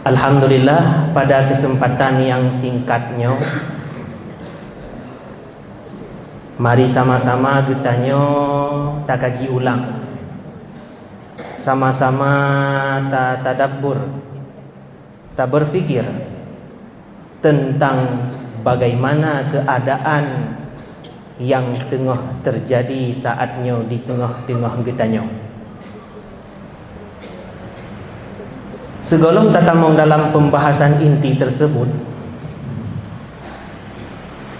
Alhamdulillah, pada kesempatan yang singkatnya, mari sama-sama kita tak kaji ulang, sama-sama tak tadabbur, tak berfikir tentang bagaimana keadaan yang tengah terjadi saatnya di tengah-tengah kita. Segolong tatamong dalam pembahasan inti tersebut,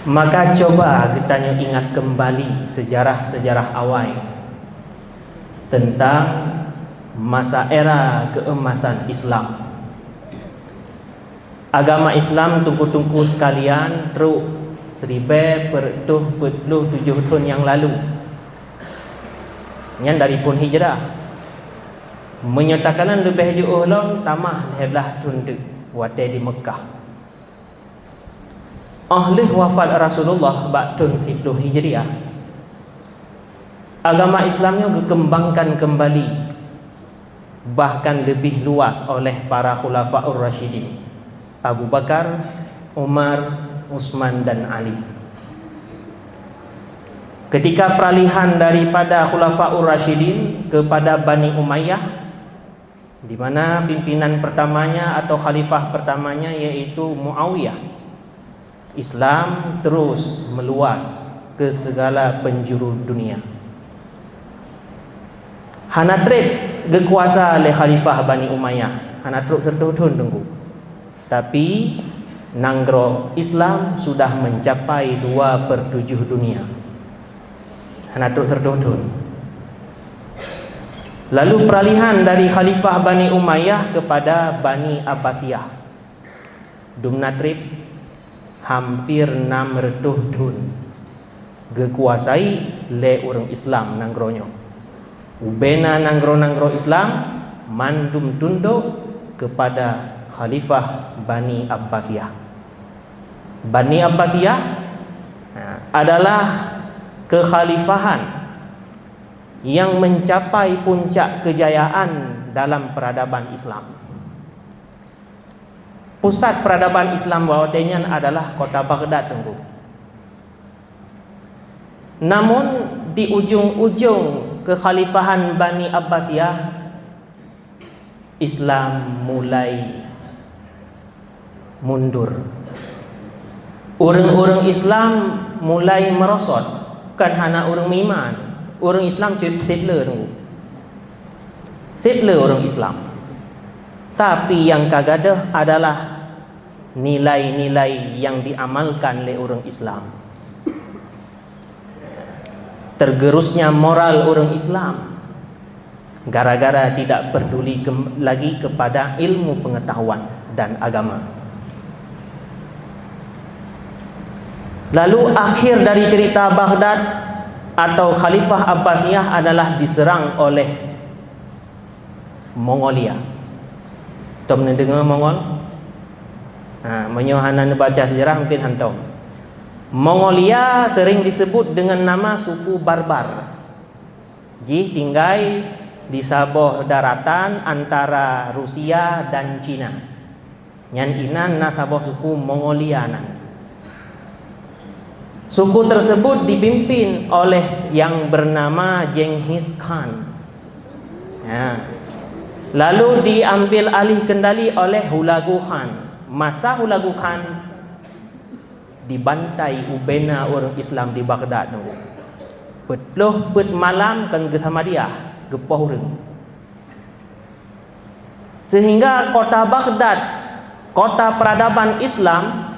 maka coba kita ingat kembali sejarah-sejarah awal tentang masa era keemasan Islam. Agama Islam tungku-tungku sekalian teruk 1407 tahun yang lalu, yang dari pun hijrah menyatakan lebih jauh long tamah leblah tunduk wate di Mekah. Ahlih wafat Rasulullah tahun 10 Hijriah, agama Islamnya dikembangkan kembali, bahkan lebih luas oleh para khulafaur rasyidin Abu Bakar, Umar, Utsman dan Ali. Ketika peralihan daripada khulafaur rasyidin kepada Bani Umayyah, di mana pimpinan pertamanya atau khalifah pertamanya yaitu Muawiyah, Islam terus meluas ke segala penjuru dunia. Hanatrip kekuasa oleh khalifah Bani Umayyah, hanatrip sertutun tunggu. Tapi nanggro Islam sudah mencapai 2/7 dunia. Hanatrip sertutun. Lalu peralihan dari khalifah Bani Umayyah kepada Bani Abbasiyah, dumnatrip hampir 600 tahun kekuasai le orang Islam nanggronya. Ubena nanggro Islam mandum tunduk kepada khalifah Bani Abbasiyah. Bani Abbasiyah adalah kekhalifahan yang mencapai puncak kejayaan dalam peradaban Islam. Pusat peradaban Islam bawatenyan adalah kota Baghdad tunggu. Namun di ujung-ujung kekhalifahan Bani Abbasiyah, Islam mulai mundur. Orang-orang Islam mulai merosot, kan hana orang iman. Orang Islam jadi settler orang Islam. Tapi yang kagadah adalah nilai-nilai yang diamalkan oleh orang Islam. Tergerusnya moral orang Islam gara-gara tidak peduli lagi kepada ilmu pengetahuan dan agama. Lalu akhir dari cerita Baghdad atau Khalifah Abbasiyah adalah diserang oleh Mongolia. Tom dengar Mongol? Menyohanan baca sejarah mungkin hantam. Mongolia sering disebut dengan nama suku barbar. Ji tinggal di sebuah daratan antara Rusia dan Cina. Nyan inan na sebuah suku Mongolianan. Suku tersebut dipimpin oleh yang bernama Genghis Khan. Lalu diambil alih kendali oleh Hulagu Khan. Masa Hulagu Khan dibantai ubena orang Islam di Baghdad. Petloh pet malam kan bersama dia gepoh reng. Sehingga kota Baghdad, kota peradaban Islam,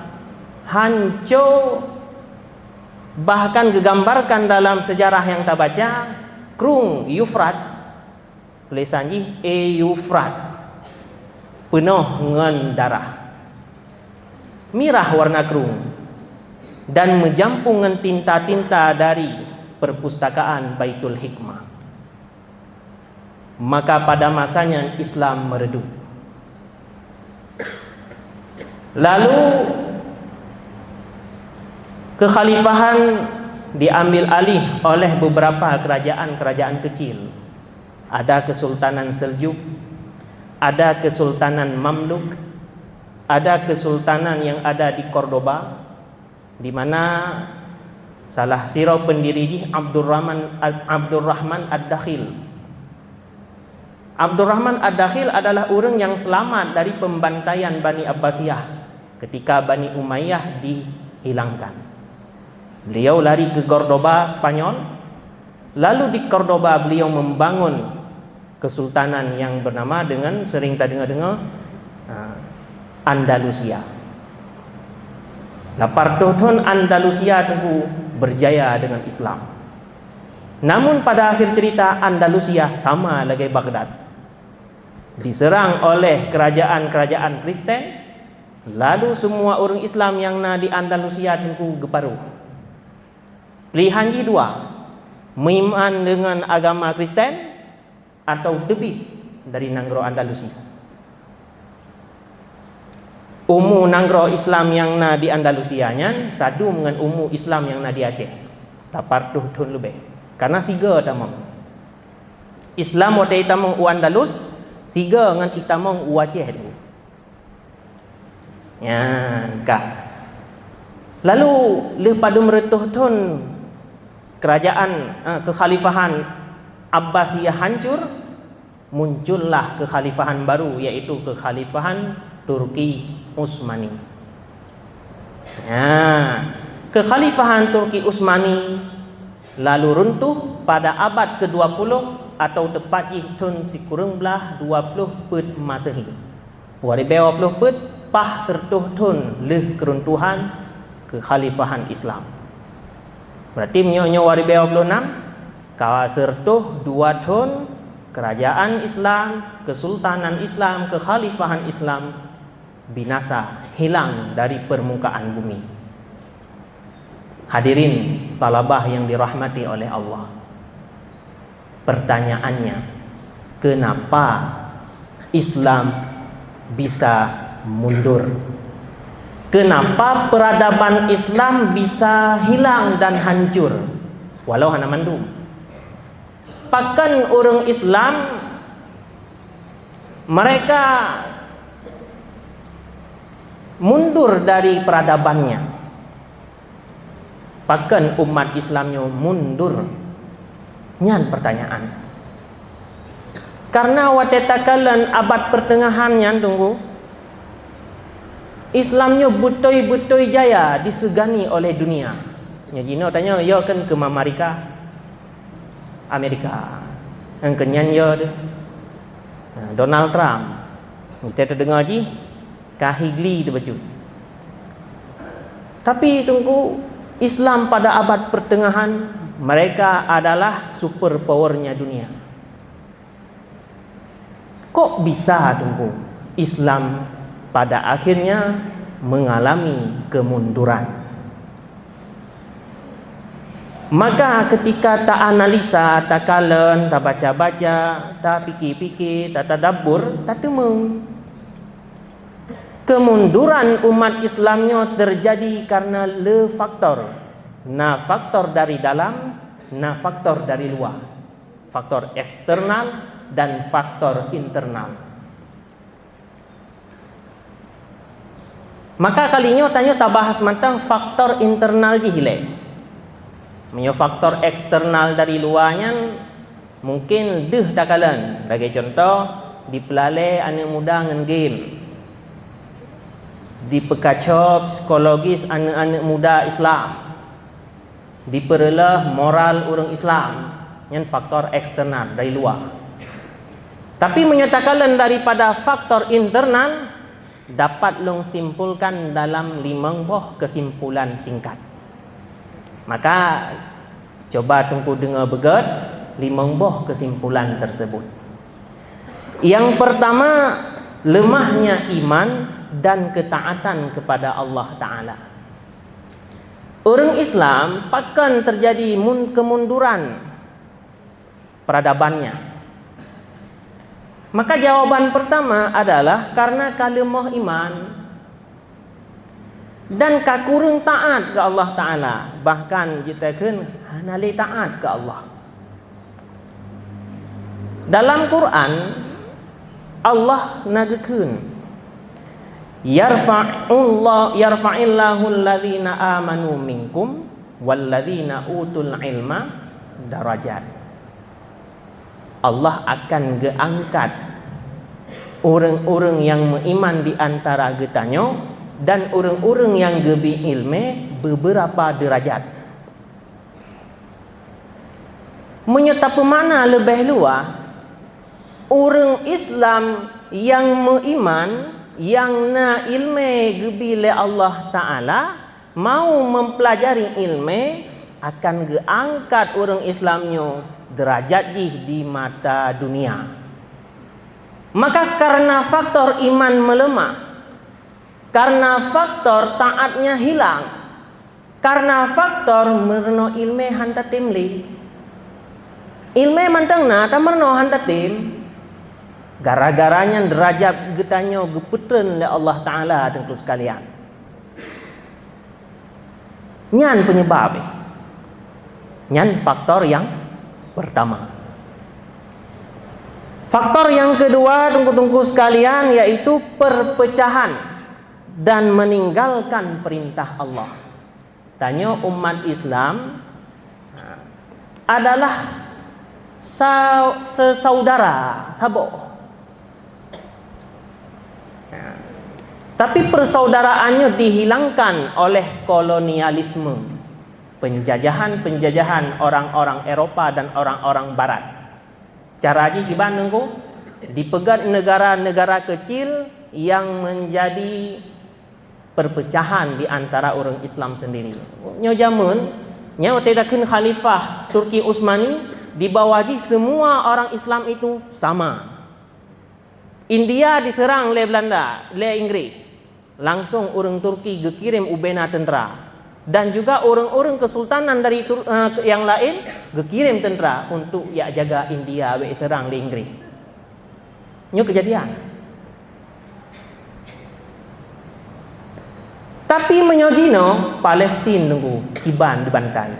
hancur. Bahkan digambarkan dalam sejarah yang tak baca, Krung Yufrat, tulisannya Yufrat, penuh dengan darah, mirah warna krung, dan menjampung dengan tinta-tinta dari perpustakaan Baitul Hikmah. Maka pada masanya Islam meredup. Lalu kekhalifahan diambil alih oleh beberapa kerajaan-kerajaan kecil. Ada Kesultanan Seljuk, ada Kesultanan Mamluk, ada kesultanan yang ada di Cordoba, di mana salah sirau pendiri Abdurrahman Ad-Dakhil. Abdurrahman Ad-Dakhil adalah orang yang selamat dari pembantaian Bani Abbasiyah ketika Bani Umayyah dihilangkan. Beliau lari ke Cordoba, Spanyol. Lalu di Cordoba beliau membangun kesultanan yang bernama dengan sering tak dengar-dengar Andalusia. Lapar tahun Andalusia itu berjaya dengan Islam. Namun pada akhir cerita Andalusia sama lagi Baghdad, diserang oleh kerajaan-kerajaan Kristen. Lalu semua orang Islam yang di Andalusia itu geparuh. Pilihan dua, beriman dengan agama Kristen atau tebih dari nanggro Andalusia. Umu nanggro Islam yang di Andalusianya satu dengan umu Islam yang di Aceh. Lapar tahun lebih. Karena siga tamang. Islam waktu tamang u Andalus, siga dengan kita mong u Aceh tu. Ya, kah. Lalu lepas meretuh tahun kerajaan kekhalifahan Abbasiyah hancur, muncullah kekhalifahan baru, yaitu kekhalifahan Turki Utsmani. Kekhalifahan Turki Utsmani lalu runtuh pada abad ke-20 atau tepatnya tahun sikurang belah 20 pet Masehi. Wari 20 pet pah tertuh tahun leh keruntuhan kekhalifahan Islam. Berarti menyo wari 26 kawa tertuh 2 tahun kerajaan Islam, kesultanan Islam, kekhalifahan Islam binasa, hilang dari permukaan bumi. Hadirin talabah yang dirahmati oleh Allah, pertanyaannya, kenapa Islam bisa mundur? Kenapa peradaban Islam bisa hilang dan hancur walau hana mandum? Bahkan orang Islam mereka mundur dari peradabannya. Bahkan umat Islamnya mundur. Nyan pertanyaan. Karena watetakalan abad pertengahannya tunggu, Islamnya butoi-butoi jaya disegani oleh dunia. Ya Jino tanya, ya kan ke Amerika. Yang kenyan ya Donald Trump. Kita terdengar je kahigli tu baju. Tapi tunggu, Islam pada abad pertengahan mereka adalah super powernya dunia. Kok bisa tunggu Islam pada akhirnya mengalami kemunduran? Maka ketika tak analisa, tak kalen, tak baca-baca, tak fikir-fikir, tak tadabbur, tak temu. Kemunduran umat Islamnya terjadi karena le faktor. Na faktor dari dalam, na faktor dari luar. Faktor eksternal dan faktor internal. Maka kalinya tanya tak bahas tentang faktor internal jihile. Menyo faktor eksternal dari luarnya mungkin deh tak kalian. Bagi contoh, dipelale anak muda dengan game. Dipekacau psikologis anak-anak muda Islam, diperelah moral orang Islam, yang faktor eksternal dari luar. Tapi menyatakan daripada faktor internal dapat long simpulkan dalam 5 buah kesimpulan singkat. Maka coba tunggu dengar begat 5 buah kesimpulan tersebut. Yang pertama, lemahnya iman dan ketaatan kepada Allah Ta'ala. Orang Islam akan terjadi kemunduran peradabannya. Maka jawaban pertama adalah karena kalemah iman dan kakurung taat ke Allah Ta'ala. Bahkan kita kan hanali taat ke Allah. Dalam Quran Allah nagakeun yarfa'illahu alladhina amanu minkum walladzina utul ilma darajat. Allah akan geangkat orang-orang yang beriman di antara getanyo dan orang-orang yang gebi ilmu beberapa derajat. Menyata pemana lebih luas orang Islam yang beriman, yang na ilmu gebi le Allah Ta'ala, mau mempelajari ilmu, akan geangkat orang Islamnya derajat di mata dunia. Maka karena faktor iman melemah, karena faktor taatnya hilang, karena faktor merno ilmu hanta timli, ilmu mantangna ta merno hanta tim, gara-garanya derajat getanyo geputren oleh Allah Ta'ala tentu sekalian. Nyan penyebab nyan faktor yang pertama. Faktor yang kedua tunggu-tunggu sekalian, yaitu perpecahan dan meninggalkan perintah Allah. Tanya umat Islam adalah sesaudara, sabo. Tapi persaudaraannya dihilangkan oleh kolonialisme, penjajahan orang-orang Eropa dan orang-orang Barat. Cara aja hiban nunggu dipegat negara-negara kecil yang menjadi perpecahan di antara orang Islam sendiri. Nyo zaman nyo tedakeun khalifah Turki Utsmani, di bawah semua orang Islam itu sama. India diserang oleh Belanda, oleh Inggris. Langsung orang Turki gekirim ubena tentera, dan juga orang-orang kesultanan dari yang lain gekirim tentera untuk ya jaga India we serang di Inggris. Nyo kejadian. Tapi menyojino Palestina nunggu kiban dibantai.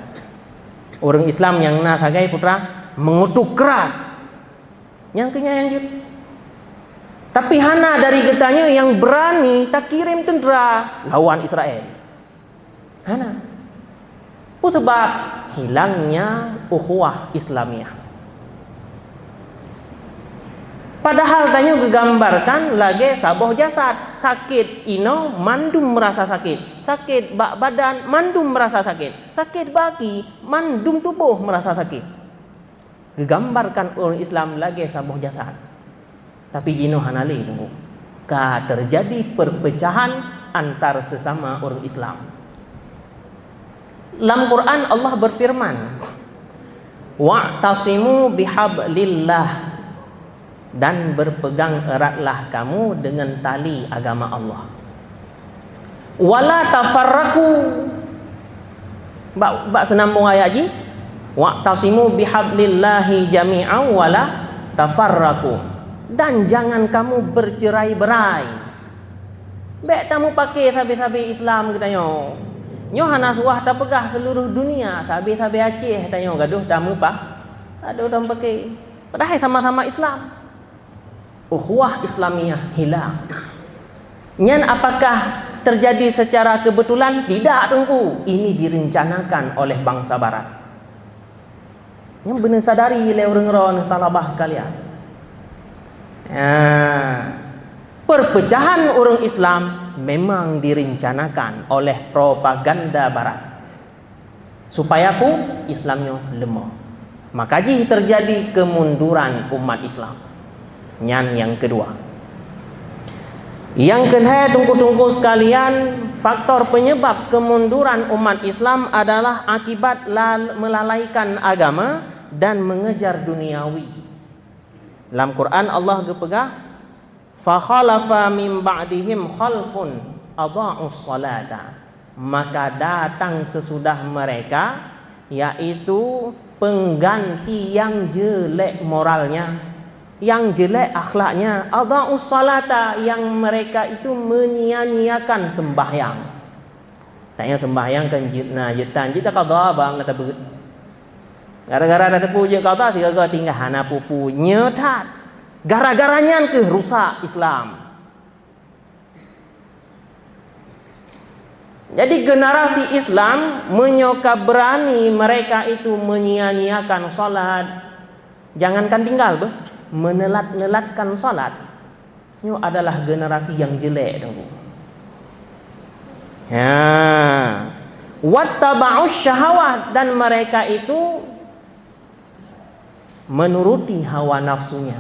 Orang Islam yang nasagai putra mengutuk keras. Yang kenyayang jut. Tapi hana dari getanya yang berani tak kirim tentera lawan Israel. Hana. Sebab hilangnya ukhuwah Islamiyah. Padahal tanya digambarkan lagi saboh jasad, sakit ino mandum merasa sakit, sakit bak badan mandum merasa sakit, sakit baki mandum tubuh merasa sakit. Digambarkan orang Islam lagi saboh jasad. Tapi jino hanali tunggu. Ka terjadi perpecahan antar sesama orang Islam. Dalam Quran Allah berfirman, wa'tasimu bihablillah, dan berpegang eratlah kamu dengan tali agama Allah. Wala tafarraku, bak senambung ayat ji, wa'tasimu bihablillahi jami'an wala tafarraku, dan jangan kamu bercerai-berai. Bek tamu pakai sabi-sabi Islam katanya. Nyo hana suah ta pegah seluruh dunia, sabi-sabi Aceh katanya gaduh tamu pak. Aduh dam pakai. Padahal sama-sama Islam. Ukhuwah Islamiyah hilang. Nyan apakah terjadi secara kebetulan? Tidak tunggu. Ini direncanakan oleh bangsa Barat. Yang benar sadari oleh orang-orang talabah sekalian. Perpecahan orang Islam memang direncanakan oleh propaganda Barat supaya Islamnya lemah. Maka terjadi kemunduran umat Islam. Yang kedua. Yang kedua, tunggu-tunggu sekalian, faktor penyebab kemunduran umat Islam adalah akibat melalaikan agama dan mengejar duniawi. Dalam Quran Allah gepegah, fa khalafa min ba'dihim khalfun adha'us salata, maka datang sesudah mereka yaitu pengganti yang jelek moralnya, yang jelek akhlaknya, adha'us salata, yang mereka itu menyia-nyiakan sembahyang. Tanya sembahyang kan jitan kita qada bang kata begitu. Gara-gara ada puja qada tiga tinggal hana pupu nyetat. Gara-garanya ke rusak Islam. Jadi generasi Islam menyokap berani mereka itu menyia-nyiakan salat. Jangankan tinggal menelat-nelatkan salat. Itu adalah generasi yang jelek tengku. Ya. Wattaba'us syahawat, dan mereka itu menuruti hawa nafsunya.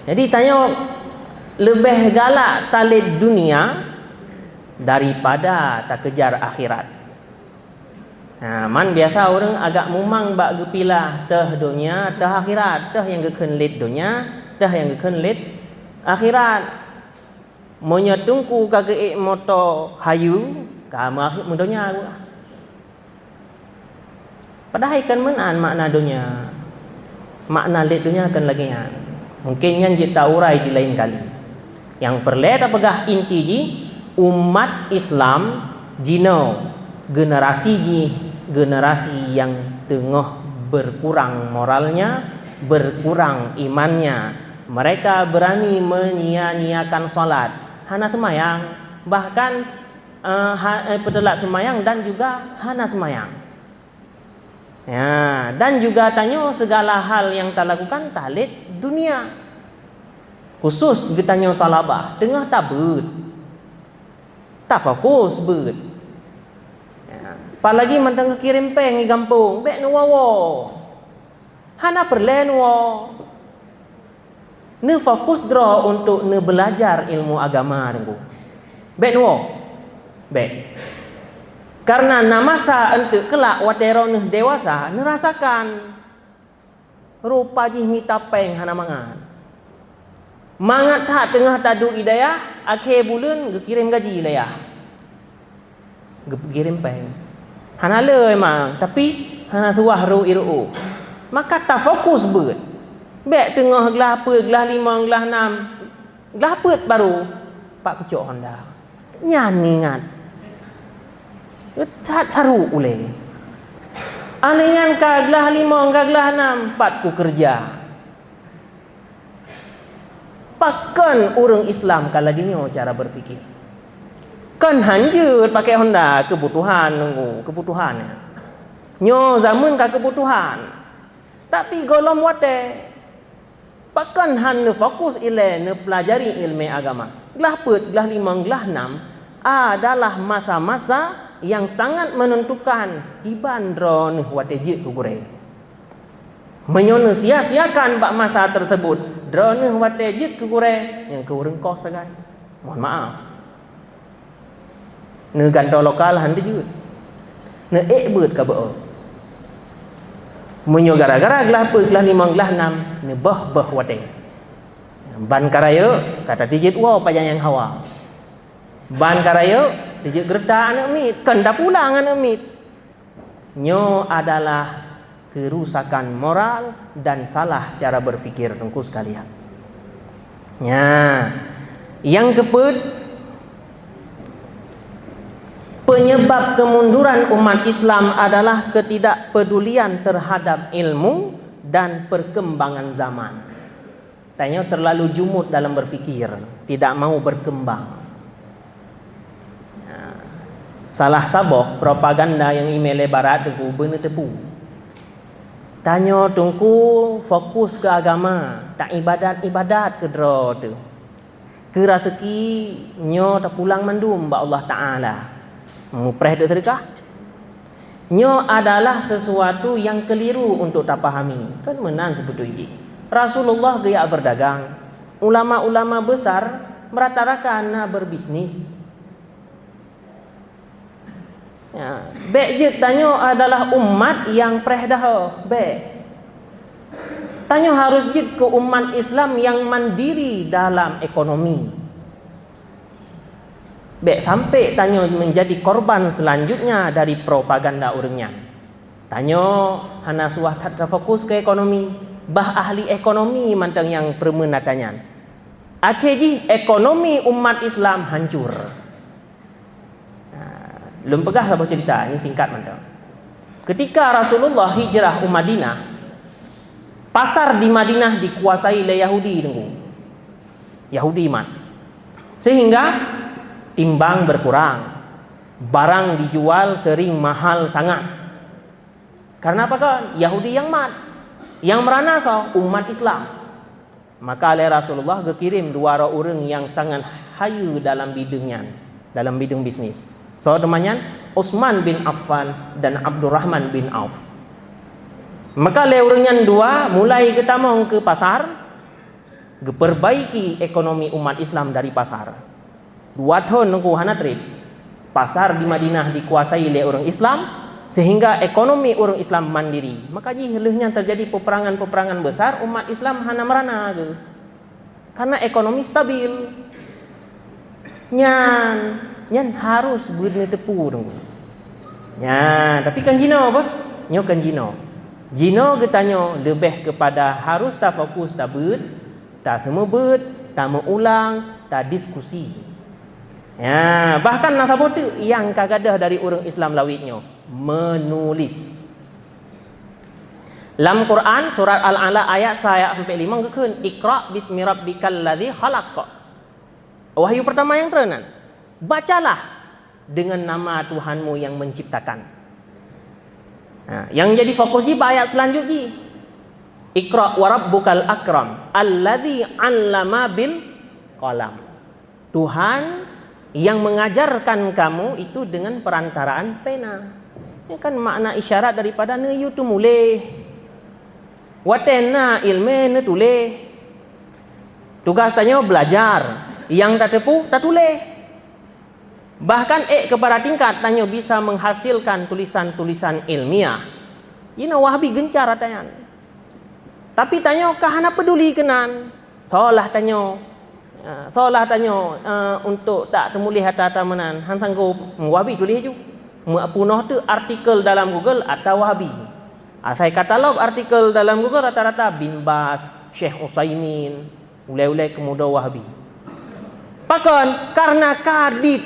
Jadi tanya, lebih galak talid dunia daripada tak kejar akhirat. Man biasa orang agak mumang bak gepilah teh dunia, teh akhirat, teh yang geken lid dunia, teh yang geken lid akhirat. Menyetungku kagak moto hayu kamu akhir dunia. Padahal kan menan makna dunia, makna lid dunia kan lagi kan. Mungkin yang kita urai di lain kali. Yang perlu pegah inti ji umat Islam jino generasi yang tengah berkurang moralnya, berkurang imannya. Mereka berani menyia-nyiakan salat, hana semayang, bahkan petelat semayang dan juga hana semayang. Ya, dan juga tanya segala hal yang tak lakukan talid dunia. Khusus getanya talabah tengah tabut, tak fokus bet. Ya. Apalagi mentang kirim peng di kampung, bek nuwawo, hana perlen wo, ne fokus draw untuk ne belajar ilmu agama dengku, bek nuwo, bek. Karena namasa untuk kelak watero ne dewasa, ne rasakan rupa jih mita peng hana mangan. Mangat tak tengah tadu idayah, akhir bulan kirim gaji layah. Kirim peng. Hana le emang, tapi hana tuah ru iru. Maka tak fokus bet. Bek tengah gelah apa, gelah 5, gelah 6. Gelah apa baru Pak Kucuk Honda. Nyan ingat. Tak taru ule. Aningan ka gelah 5, gelah 6, Pak ku kerja. Pakan orang Islam kalau gini cara berfikir. Kan hanjut pakai Honda kebutuhan nunggu kebutuhannya. Nyo zaman ka kebutuhan. Tapi golom wate. Pakan han ne fokus ile ne pelajari ilmu agama. Gelah pet, gelah 5, gelah 6 adalah masa-masa yang sangat menentukan ibandro ne wate je ku gure. Menyono sia-siakan bak masa tersebut. Drone wate jit ke gure yang ke urang kos sagai. Mohon maaf. Ne gantau lokal hande jut. Ne beut ka beo. Menyo gara-gara gelah pe gelah 5 gelah 6 ne bah wate. Ban karayo kata dijit wo pajang yang hawa. Ban karayo dijit gerda anak mit kan dah pulang anak mit. Nyo adalah kerusakan moral dan salah cara berfikir tengku sekalian. Ya, yang keput penyebab kemunduran umat Islam adalah ketidakpedulian terhadap ilmu dan perkembangan zaman. Tanya terlalu jumud dalam berfikir, tidak mau berkembang. Ya. Salah saboh propaganda yang email barat tengku bener tepu. Tanya tungku fokus ke agama, tak ibadat-ibadat ke dro tu. Ke rezeki nyo tak pulang mandum ba Allah Taala. Mupreh dak sedekah. Nyo adalah sesuatu yang keliru untuk tak pahami. Kan menan sebetulnya. Rasulullah gaya berdagang. Ulama-ulama besar merata-rata berbisnis. Ya, bek je tanyo adalah umat yang preh dah bek. Tanyo harus je ke umat Islam yang mandiri dalam ekonomi. Bek sampai tanyo menjadi korban selanjutnya dari propaganda orangnya. Tanyo hana suah tak fokus ke ekonomi, bah ahli ekonomi mantang yang permenatannya. Akhirnya ekonomi umat Islam hancur. Belum pegah sahabat cerita, ini singkat mantap. Ketika Rasulullah hijrah ke Madinah, pasar di Madinah dikuasai oleh Yahudi tunggu. Yahudi iman. Sehingga timbang berkurang. Barang dijual sering mahal sangat. Karena apa kan? Yahudi yang mat, yang merana umat Islam. Maka oleh Rasulullah kekirim dua orang yang sangat hayu dalam bidangnya, dalam bidang bisnis. So namanya Utsman bin Affan dan Abdurrahman bin Auf. Maka oleh orangnya dua mulai ketamong ke pasar, perbaiki ekonomi umat Islam dari pasar. 2 tahun nunggu hana trip. Pasar di Madinah dikuasai oleh orang Islam sehingga ekonomi orang Islam mandiri. Maka jihilahnya terjadi peperangan-peperangan besar, umat Islam hana merana ke. Karena ekonomi stabil. Nyan harus bener tepu dong. Ya, tapi kan jino apa? Nyo kan jino. Jino getanyo lebih kepada harus tak fokus tak ber, tak semua ber, tak mengulang, tak diskusi. Ya, bahkan nasabut yang kagadah dari orang Islam lawitnya menulis. Dalam Quran surat Al-A'la ayat 5 kekeun Iqra bismi rabbikal ladzi khalaq. Wahyu pertama yang terenan. Bacalah dengan nama Tuhanmu yang menciptakan. Nah, yang jadi fokus di ayat selanjutnya. Iqra wa rabbukal akram alladzi 'allama bil qalam. Tuhan yang mengajarkan kamu itu dengan perantaraan pena. Ini kan makna isyarat daripada ne you tu mulih. Watena ilme ne tulih. Tugas tanya belajar, yang tak tepu tak tulih. Bahkan kepada tingkat tanya bisa menghasilkan tulisan-tulisan ilmiah. Ini Wahabi gencar tanya. Tapi tanya kahana peduli kenan. Soalah tanya untuk tak temulih hata menan han sanggup Wahabi tulis ju punah tu artikel dalam Google atau Wahabi. Saya katalog artikel dalam Google rata-rata bin Bas, Syekh Utsaimin, ulai-ulai kemuda Wahabi. Bahkan karena kadit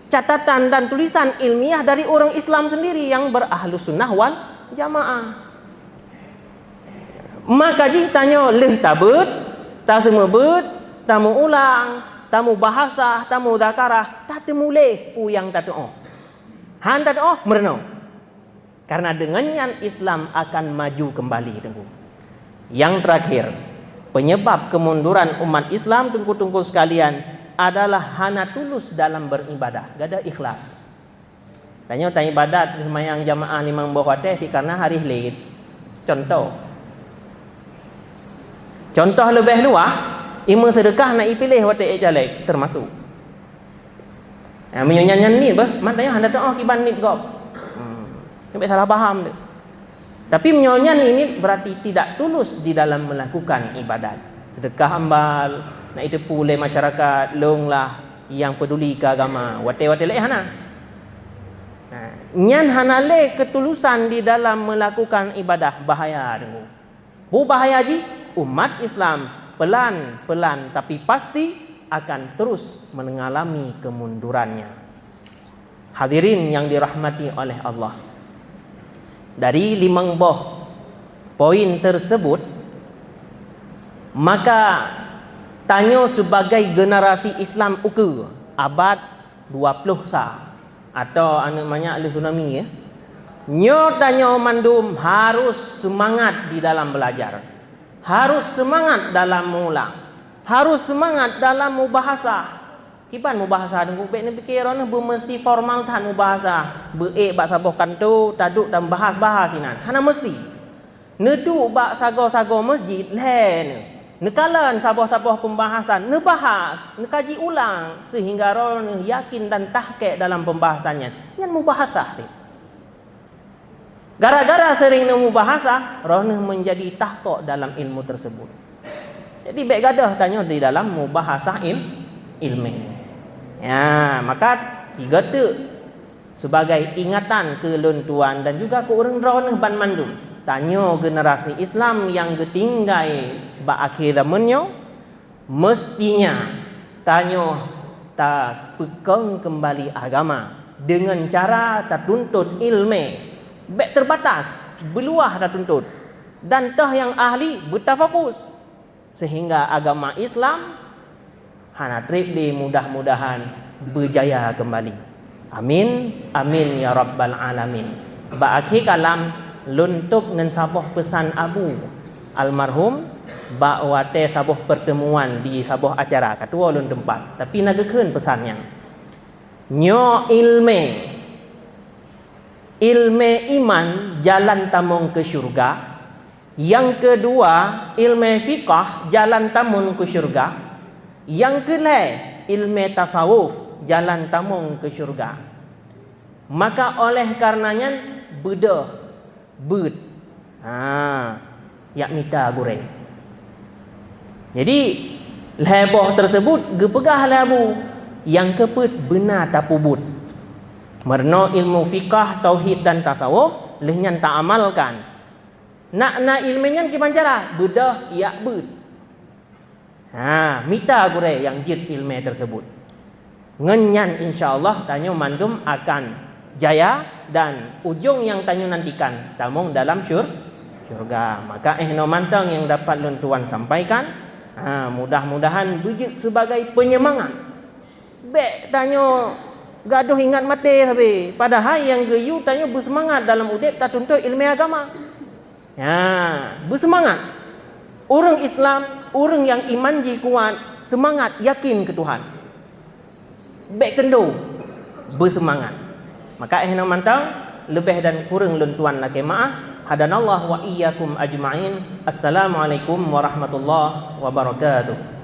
catatan dan tulisan ilmiah dari orang Islam sendiri yang berahlus sunnah wal jamaah. Maka jih tanya leh tabut, tak semua bet, tamu ulang, tamu bahasa, tamu zakarah, tak temulih yang tak tahu. Han tak tahu merenung. Karena dengannya Islam akan maju kembali tengku. Yang terakhir, penyebab kemunduran umat Islam tunggu-tunggu sekalian adalah hana tulus dalam beribadah, gak ada ikhlas. Tanya ibadat semayang jamaah limang bawah karena hari late. Contoh lebih luah, ima sedekah nak ipilih watak jalek termasuk. Menyanyian ni bah, matanya hendak tahu kiban ni gop. Sampai salah paham deh. Tapi menyanyian ini berarti tidak tulus di dalam melakukan ibadat. Sedekah ambal, nak itu pulai masyarakat, longlah yang peduli ke agama. Watak-watak leh hana. Nyan hana leh ketulusan di dalam melakukan ibadah bahaya dengu. Bu bahaya ji, umat Islam pelan-pelan tapi pasti akan terus mengalami kemundurannya. Hadirin yang dirahmati oleh Allah. Dari 5 poin tersebut, maka tanya sebagai generasi Islam uke abad 20 atau namanya ahli tsunami ya. Nyo tanya mandum harus semangat di dalam belajar. Harus semangat dalam mengulang. Harus semangat dalam mubahasah. Kiban mubahasah dengan bek ni pikiran bu mesti formal tan mubahasah. Beek bak saboh kanto taduk dan bahas-bahas inan. Hana mesti. Nedu bak sago-sago masjid len. Nekalan saboh-saboh pembahasan, nebahas, nekaji ulang sehingga orang yakin dan tahqiq dalam pembahasannya. Yang mubahasah tu. Gara-gara sering nemu bahasa, rohnya menjadi tahqiq dalam ilmu tersebut. Jadi baik gadah tanya di dalam mubahasah ilmi. Ya, maka siga tu sebagai ingatan ke luntuan dan juga ke orang rohnya ban mandum. Tanya generasi Islam yang ketinggai ba akhir zamannya, mestinya tanya tak pegang kembali agama dengan cara tak tuntut ilmu. Baik terbatas, beluah dah tuntut. Dan tah yang ahli bertafokus. Sehingga agama Islam hana trip di mudah-mudahan berjaya kembali. Amin, amin ya rabbal alamin. Ba'akhir kalam luntup ngan sabuh pesan abu almarhum wate sabuh pertemuan di sabuh acara katua ulun tempat, tapi nagakeun pesannya nyo ilme iman jalan tamung ke syurga. Yang kedua ilmu fiqh jalan tamun ke syurga. Yang kelai ilmu tasawuf jalan tamung ke syurga. Maka oleh karenanya yak mita gureng. Jadi leboh tersebut gepegah labu yang keput benar tapubut. Merno ilmu fiqh, tauhid dan tasawuf lehnyan tak amalkan. Nak ilmunya gimana cara? Bedah yak bet. Mita gure yang jid ilmu tersebut. Ngenyan insyaallah tanyo mandum akan jaya dan ujung yang tanyo nantikan tamung dalam syurga. Maka no mantang yang dapat luntuan sampaikan. Mudah-mudahan bujit sebagai penyemangat. Bek tanyo gaduh ingat mati habis. Padahal yang geyu tanyo bersemangat dalam udip tak tuntut ilmu agama. Bersemangat. Orang Islam, orang yang iman ji kuat, semangat yakin ke Tuhan. Bek kendo bersemangat. Maka no mantang lebih dan kurang luntuan laki maaf. Hadanallah wa iyyakum ajma'in. Assalamualaikum warahmatullahi wabarakatuh.